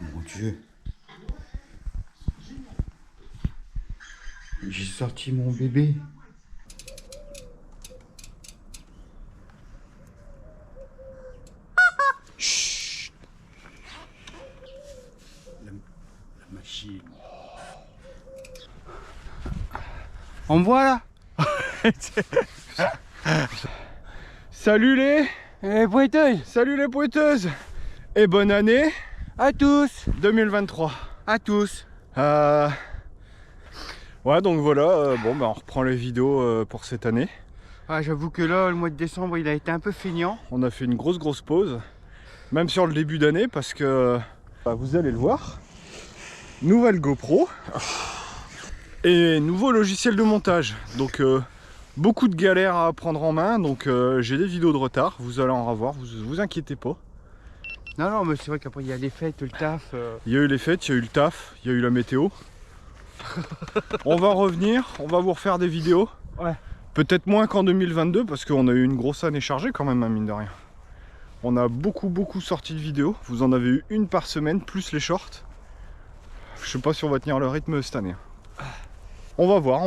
Mon Dieu. J'ai sorti mon bébé. Chut. La machine. On me voit là. Salut les pointeuses. Salut les pointeuses. Et bonne année À tous. 2023. À tous. Ouais, donc voilà, bon bah on reprend les vidéos pour cette année. Ah, j'avoue que là, le mois de décembre, il a été un peu feignant. On a fait une grosse pause, même sur le début d'année, parce que bah, vous allez le voir, nouvelle GoPro et nouveau logiciel de montage. Donc beaucoup de galères à prendre en main, donc j'ai des vidéos de retard, vous allez en revoir, vous inquiétez pas. Non, mais c'est vrai qu'après il y a les fêtes, le taf. Il y a eu les fêtes, il y a eu le taf, il y a eu la météo. On va revenir, on va vous refaire des vidéos. Ouais. Peut-être moins qu'en 2022 parce qu'on a eu une grosse année chargée quand même, hein, mine de rien. On a beaucoup sorti de vidéos. Vous en avez eu une par semaine, plus les shorts. Je sais pas si on va tenir le rythme cette année. On va voir,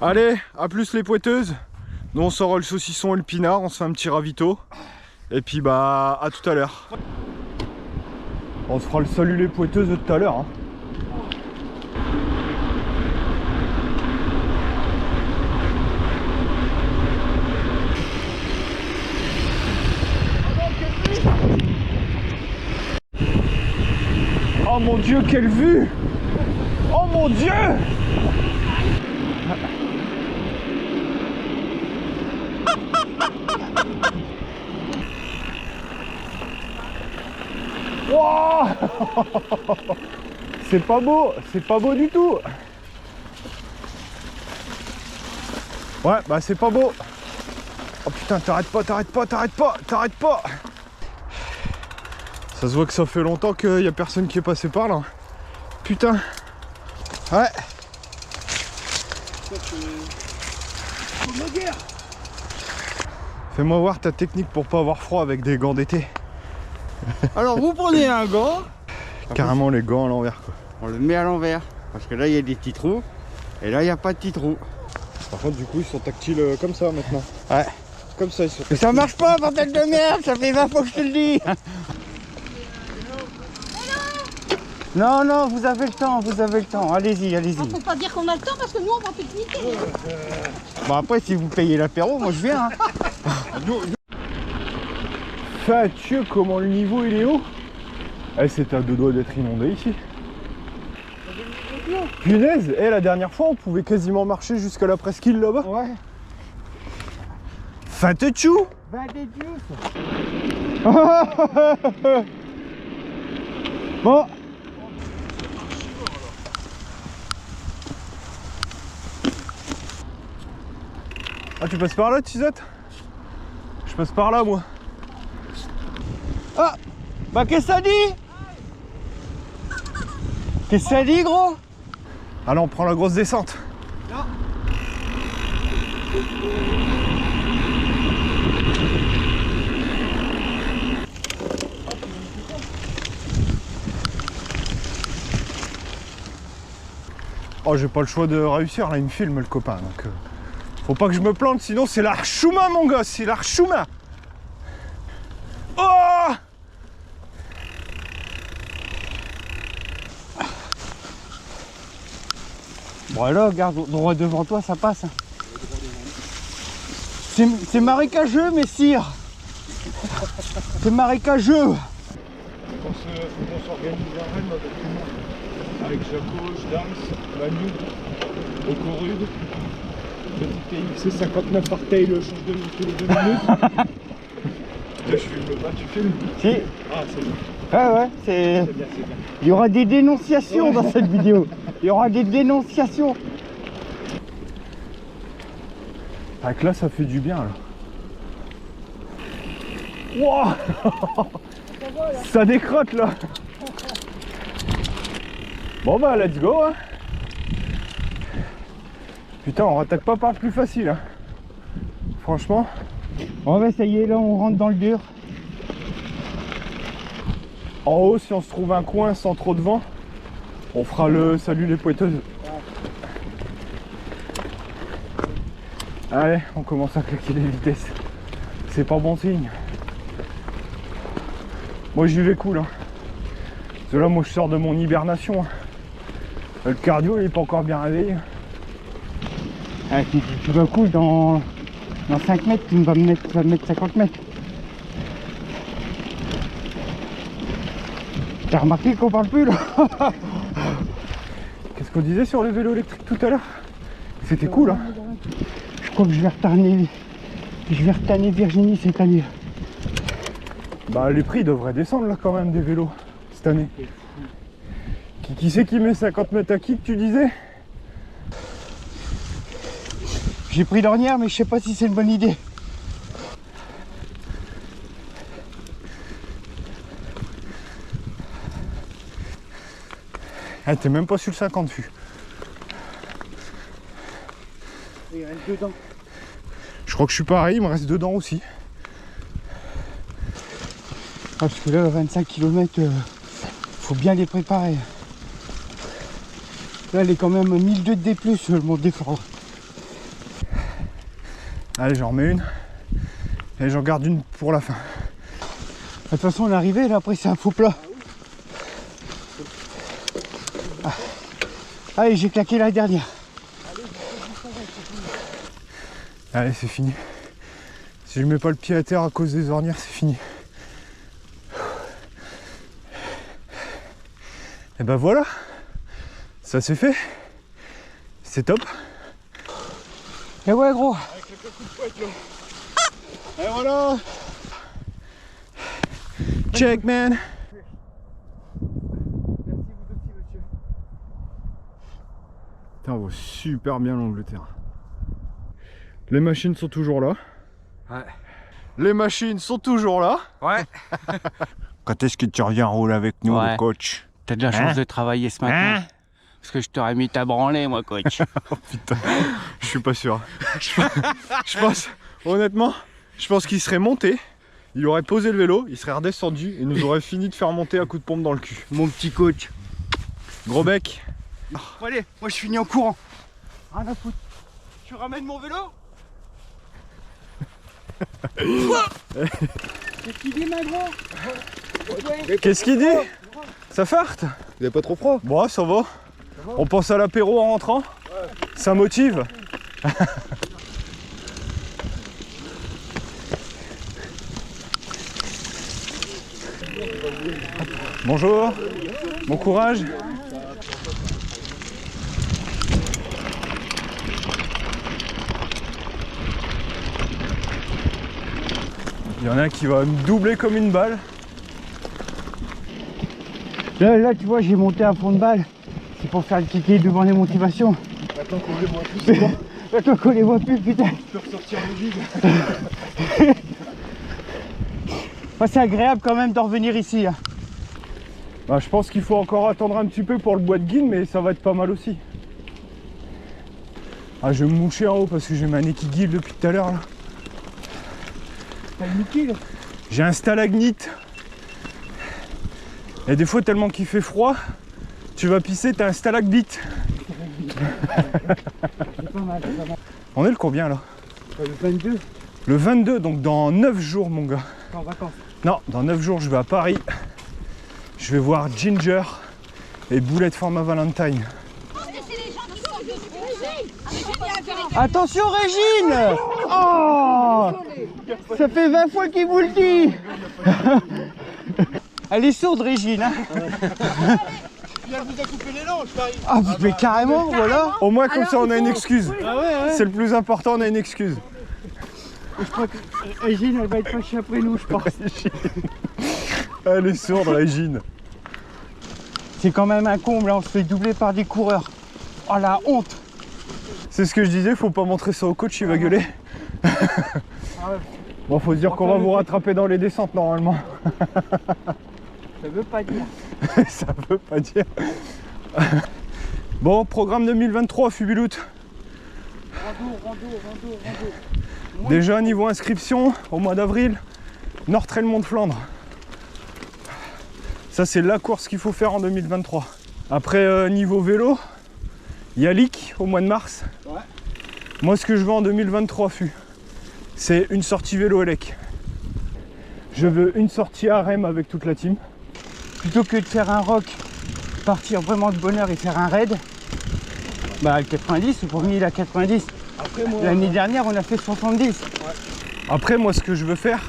Allez, à plus les pointeuses. Nous on sort le saucisson et le pinard, on se fait un petit ravito. Et puis bah à tout à l'heure. On se fera le salut les pointeuses de tout à l'heure. Hein. Oh mon Dieu, quelle vue! Oh mon Dieu! Wow. C'est pas beau du tout. Ouais, bah c'est pas beau. Oh putain, t'arrêtes pas. Ça se voit que ça fait longtemps qu'il y a personne qui est passé par là. Putain. Ouais. Fais-moi voir ta technique pour pas avoir froid avec des gants d'été. Alors vous prenez un gant. Carrément les gants à l'envers quoi. On le met à l'envers. Parce que là il y a des petits trous. Et là il n'y a pas de petits trous. Par contre du coup ils sont tactiles comme ça maintenant. Ouais. Comme ça ils sont tactiles. Ça marche pas, bordel de merde. Ça fait 20 fois que je te le dis. Non, vous avez le temps, allez-y. Ah, faut pas dire qu'on a le temps parce que nous on va pique-niquer. Bon après si vous payez l'apéro, moi je viens. Hein. Dieu, comment le niveau il est haut. Eh, c'est à deux doigts d'être inondé ici. Punaise, la dernière fois on pouvait quasiment marcher jusqu'à la presqu'île là-bas. Ouais. Fatechou. Bon. Ah, tu passes par là, Tizette? Je passe par là, moi. Ah. Bah qu'est-ce que ça dit? Qu'est-ce que ça dit, gros? Allez, on prend la grosse descente. Non. Oh, j'ai pas le choix de réussir, là, il me filme, le copain, donc... Faut pas que je me plante, sinon c'est l'archouma, mon gosse, c'est l'archouma. Oh! Bon alors, regarde, droit devant toi, ça passe. C'est marécageux, messire. C'est marécageux. On s'organise un rêve avec tout le monde. Avec Jaco, Dams, Manu, Okorude, Petit TXC 59 Artail, le change de nom tous les 2 minutes. Je filme pas, tu filmes? Si. Ah, c'est bon. Ouais, c'est... C'est bien. Il y aura des dénonciations dans cette vidéo. Il y aura des dénonciations. Avec là, ça fait du bien, là. Wow. Ça décrotte, là. Bon, bah, let's go, hein. Putain, on rattaque pas par le plus facile. Hein. Franchement. Oh bah ça y est, là on rentre dans le dur. En haut, si on se trouve un coin sans trop de vent, on fera le salut les pointeuses. Allez, on commence à claquer les vitesses. C'est pas bon signe. Moi j'y vais cool. Hein. Parce que là, moi je sors de mon hibernation. Hein. Le cardio il est pas encore bien réveillé. Ah, tu vas cool dans 5 mètres, tu vas me mettre 50 mètres. T'as remarqué qu'on parle plus là? Qu'est-ce qu'on disait sur les vélos électriques tout à l'heure? C'était cool hein. Je crois que je vais retaner Virginie cette année. Bah les prix devraient descendre là quand même des vélos cette année. Qui c'est qui met 50 mètres à kick tu disais? J'ai pris l'ornière mais je sais pas si c'est une bonne idée. Ah, t'es même pas sur le 50 fûts. Il reste dedans. Je crois que je suis pareil, il me reste dedans aussi. Ah, parce que là 25 km, faut bien les préparer. Là elle est quand même 1002 de D+, le monde d'effort. Allez, j'en remets une. Et j'en garde une pour la fin. De toute façon on est arrivé là, après c'est un faux plat. Ah. Allez, j'ai claqué la dernière. Allez, c'est fini. Si je mets pas le pied à terre à cause des ornières, c'est fini. Et ben voilà, ça c'est fait. C'est top. Et ouais gros. Et voilà. Check man. Putain, on voit super bien l'Angleterre. Les machines sont toujours là. Ouais. Les machines sont toujours là. Ouais. Quand est-ce que tu reviens rouler avec nous, Ouais. le coach? T'as de la chance de travailler ce matin. Parce que je t'aurais mis ta branlée, moi, coach. Oh putain, je suis pas sûr. Je pense, honnêtement, je pense qu'il serait monté, il aurait posé le vélo, il serait redescendu et nous aurait fini de faire monter à coup de pompe dans le cul. Mon petit coach. Gros bec. Bon, allez, moi je finis en courant. Rien à foutre. Tu ramènes mon vélo? Qu'est-ce qu'il dit, ma gros? Qu'est-ce qu'il dit? Ça farte? Il est pas trop froid? Bon, ça va. On pense à l'apéro en rentrant. Ça motive. Bonjour. Bon courage. Il y en a un qui va me doubler comme une balle. Là, tu vois, j'ai monté à fond de balle. C'est pour faire le kiki devant les motivations. Maintenant qu'on les voit plus, c'est bon. Maintenant qu'on les voit plus, putain. Je peux ressortir le vide. C'est agréable quand même de revenir ici. Hein. Bah, je pense qu'il faut encore attendre un petit peu pour le bois de guine, mais ça va être pas mal aussi. Ah, je vais me moucher en haut parce que j'ai ma nez qui guille depuis tout à l'heure là. T'as le Mickey là? J'ai un stalagmite. Et des fois, tellement qu'il fait froid, tu vas pisser, t'as un stalagmite. C'est pas mal, c'est pas mal. On est le combien là? Le 22, Le 22, donc dans 9 jours mon gars. t'es en vacances. Non, dans 9 jours je vais à Paris. Je vais voir Ginger et Boulette Format Valentine. Attention Régine! Oh! Ça fait 20 fois qu'il vous le dit! Elle est sourde Régine, hein? Elle vous a coupé l'élan, je parie. Ah mais carrément, voilà! Au moins comme ça on a une excuse. Ah ouais, C'est le plus important, on a une excuse. Je crois que Régine elle va être fâchée après nous, je pense. Elle est sourde Régine. C'est quand même un comble, hein, on se fait doubler par des coureurs. Oh la honte! C'est ce que je disais, faut pas montrer ça au coach, il va gueuler. Bon, faut se dire qu'on va vous rattraper dans les descentes normalement. Ça veut pas dire. Ça veut pas dire. Bon, programme 2023, Fubilout. Déjà niveau inscription, au mois d'avril, Nord Trail Mont de Flandre. Ça c'est la course qu'il faut faire en 2023. Après niveau vélo, il y a l'IC au mois de mars. Ouais. Moi ce que je veux en 2023 c'est une sortie vélo élec. Je veux une sortie à Rennes avec toute la team. Plutôt que de faire un rock, partir vraiment de bonne heure et faire un raid, bah le 90, le premier il a 90. L'année dernière on a fait 70. Après moi ce que je veux faire,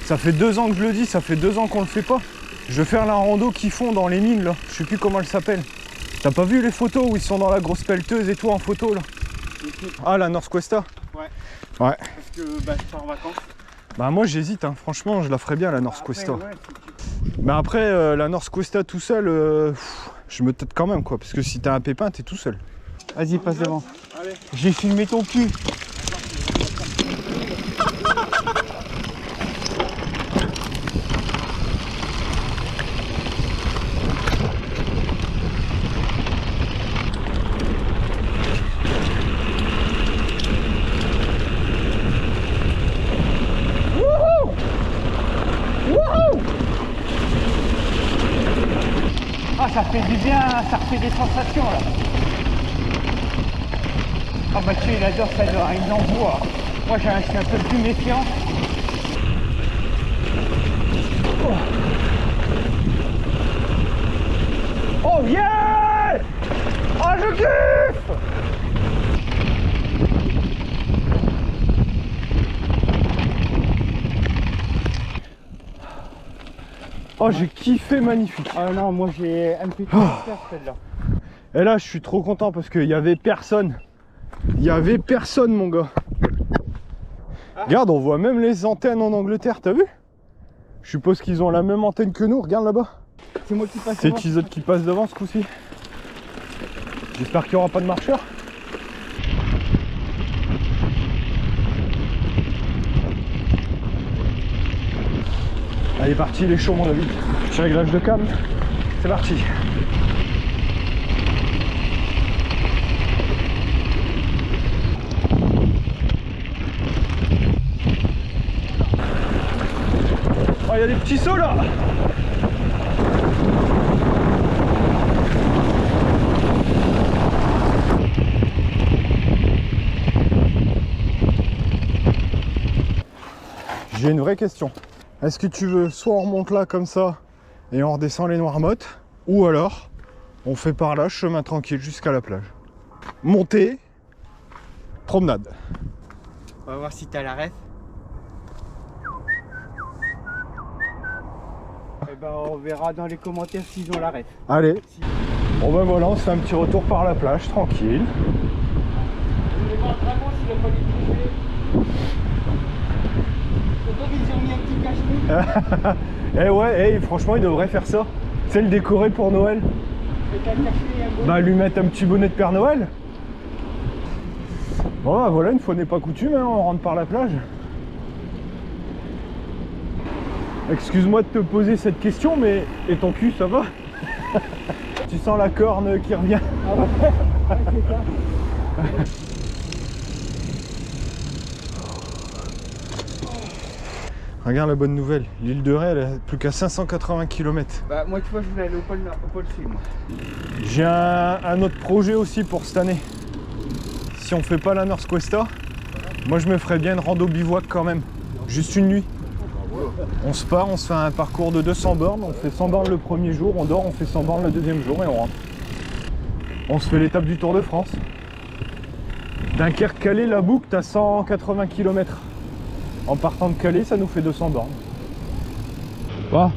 ça fait 2 ans que je le dis, ça fait 2 ans qu'on le fait pas. Je veux faire la rando qu'ils font dans les mines là, je sais plus comment elle s'appelle. T'as pas vu les photos où ils sont dans la grosse pelleteuse et tout en photo là? Ah la North Cuesta? Ouais. Ouais. Parce que bah, je pars en vacances. Bah moi j'hésite, hein. Franchement je la ferais bien la North Cuesta. Ouais, Mais après la North Cuesta tout seul, je me tâte quand même quoi, parce que si t'as un pépin t'es tout seul. vas-y, passe devant. J'ai filmé ton cul. Ah, ça fait du bien, ça refait des sensations là. Ah Mathieu il adore ça, il envoie. Moi je suis un peu plus méfiant. Oh yeah! Oh je kiffe! Oh j'ai kiffé, magnifique. Ah non, moi j'ai un petit peu faire celle-là. Et là je suis trop content parce qu'il y avait personne. Il y avait personne mon gars. Regarde, on voit même les antennes en Angleterre, t'as vu? Je suppose qu'ils ont la même antenne que nous, regarde là-bas. C'est moi qui passe C'est devant. Tizot qui passe devant ce coup-ci. J'espère qu'il n'y aura pas de marcheurs. Allez parti, il est chaud mon avis. Petit réglage de cam, c'est parti. Oh, il y a des petits sauts là. J'ai une vraie question. Est-ce que tu veux soit on remonte là comme ça et on redescend les Noirmottes, ou alors on fait par là, chemin tranquille jusqu'à la plage. Montée, promenade. On va voir si t'as la ref. Et ben on verra dans les commentaires s'ils ont la ref. Allez. Bon ben voilà, on se fait un petit retour par la plage, tranquille. Je me demande vraiment s'il a pas les toucher. Ils ont mis un petit cache-nez. Eh ouais, franchement, il devrait faire ça. C'est le décorer pour Noël. Avec un cache-nez et un bonnet. Bah, lui mettre un petit bonnet de Père Noël. Bon, bah, voilà, une fois n'est pas coutume, hein, on rentre par la plage. Excuse-moi de te poser cette question, mais et ton cul, ça va? Tu sens la corne qui revient? Ah ouais, c'est ça. Regarde la bonne nouvelle, l'île de Ré, elle a plus qu'à 580 km. Bah moi tu vois je voulais aller au pôle sud moi. J'ai un autre projet aussi pour cette année. Si on fait pas la North Cuesta, moi je me ferais bien une rando bivouac quand même. Juste une nuit. On se part, on se fait un parcours de 200 bornes, on fait 100 bornes le premier jour, on dort, on fait 100 bornes le deuxième jour et on rentre. On se fait l'étape du Tour de France. Dunkerque-Calais, la boucle, t'as 180 km. En partant de Calais, ça nous fait 200 bornes. Bon,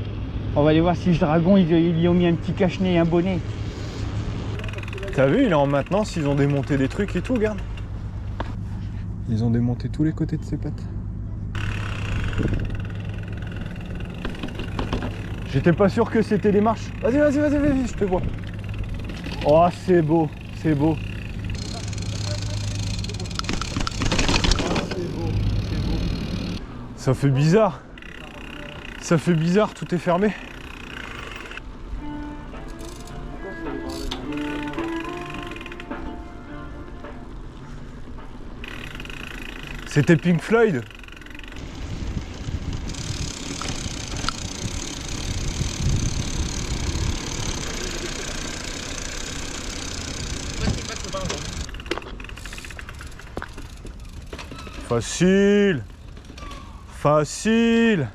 on va aller voir si ce dragon ils y ont mis un petit cache-nez et un bonnet. T'as vu, il est en maintenance, ils ont démonté des trucs et tout, regarde. Ils ont démonté tous les côtés de ses pattes. J'étais pas sûr que c'était des marches. Vas-y, vas-y, vas-y, vas-y, je te vois. Oh, c'est beau, c'est beau. Ça fait bizarre. Ça fait bizarre, tout est fermé. C'était Pink Floyd. Facile. Facile.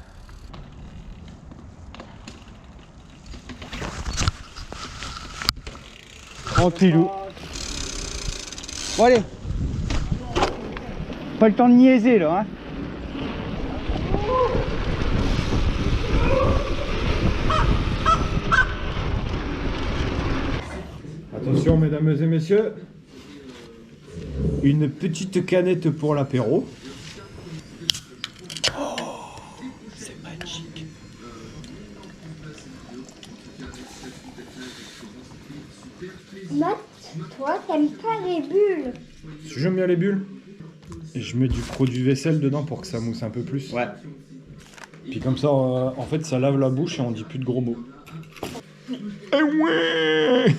Tranquillou. Bon allez. Pas le temps de niaiser là, hein. Attention mesdames et messieurs. Une petite canette pour l'apéro. Matt, toi, t'aimes pas les bulles. J'aime bien les bulles. Et je mets du produit vaisselle dedans pour que ça mousse un peu plus. Ouais. Puis comme ça, en fait, ça lave la bouche et on dit plus de gros mots. Eh ouais.